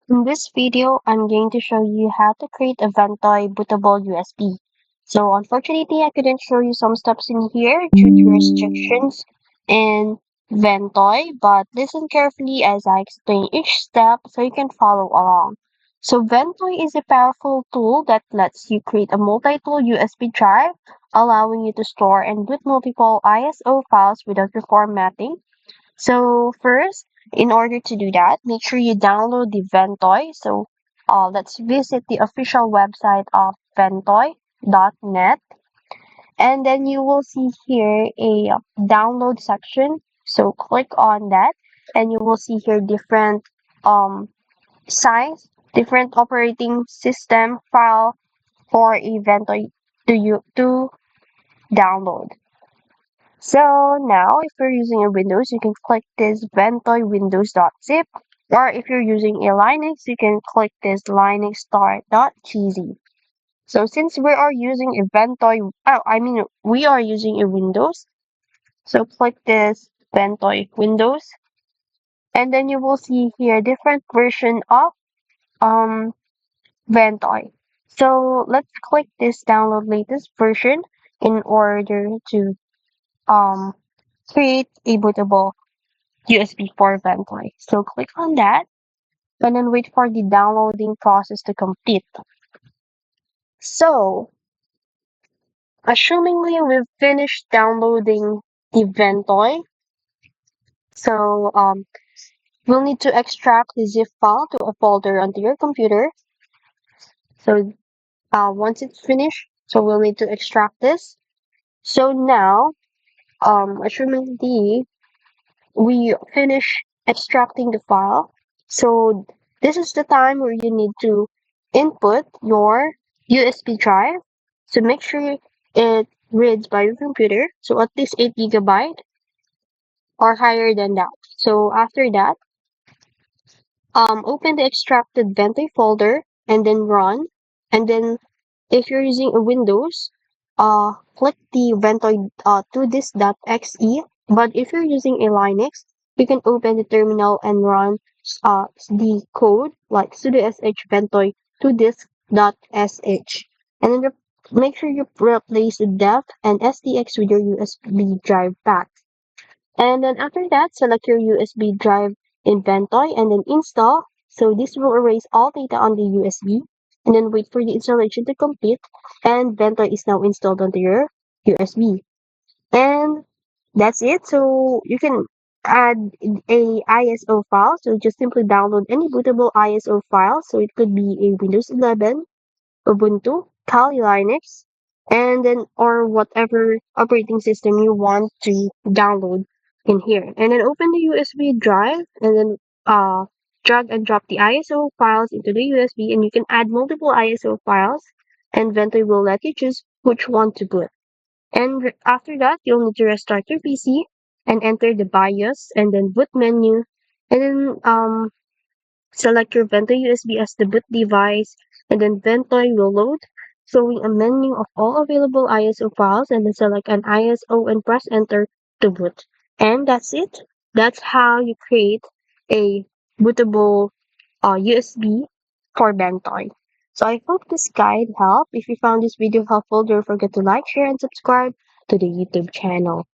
In this video, I'm going to show you how to create a Ventoy Bootable USB. So unfortunately, I couldn't show you some steps in here due to restrictions in Ventoy, but listen carefully as I explain each step so you can follow along. So Ventoy is a powerful tool that lets you create a multi-tool USB drive, allowing you to store and boot multiple ISO files without reformatting. So first, in order to do that, make sure you download the Ventoy. So let's visit the official website of ventoy.net, and then you will see here a download section. So click on that and you will see here different um, size, different operating system file for a Ventoy to download. So now, if you're using a Windows, you can click this Ventoy Windows.zip, or if you're using a Linux, you can click this Linux start.gz. So since we are using a Ventoy, we are using a Windows, so click this Ventoy Windows, and then you will see here different version of um Ventoy. So let's click this download latest version in order to um create a bootable USB for Ventoy. So click on that and then wait for the downloading process to complete. So, assumingly we've finished downloading the Ventoy, so we'll need to extract the zip file to a folder onto your computer. So once it's finished, so we'll need to extract this. So now, assumingly we finish extracting the file. So this is the time where you need to input your USB drive. So make sure it reads by your computer. So at least 8 GB or higher than that. So after that, open the extracted Ventoy folder and then run. And then if you're using a Windows, click the Ventoy to this.exe. But if you're using a Linux, you can open the terminal and run the code like sudo sh ventoy to this.sh. And then make sure you replace the def and SDX with your USB drive back. And then after that, select your USB drive in Ventoy and then install. So this will erase all data on the USB and then wait for the installation to complete. And Ventoy is now installed onto your USB. And that's it. So you can add a ISO file. So just simply download any bootable ISO file. So it could be a Windows 11, Ubuntu, Kali Linux, and then or whatever operating system you want to download in here. And then open the USB drive and then drag and drop the ISO files into the USB and you can add multiple ISO files and Ventoy will let you choose which one to boot. And after that, you'll need to restart your PC and enter the BIOS and then boot menu and then select your Ventoy USB as the boot device, and then Ventoy will load, showing a menu of all available ISO files, and then select an ISO and press enter to boot. And that's it. That's how you create a bootable USB for Ventoy. So I hope this guide helped. If you found this video helpful, don't forget to like, share, and subscribe to the YouTube channel.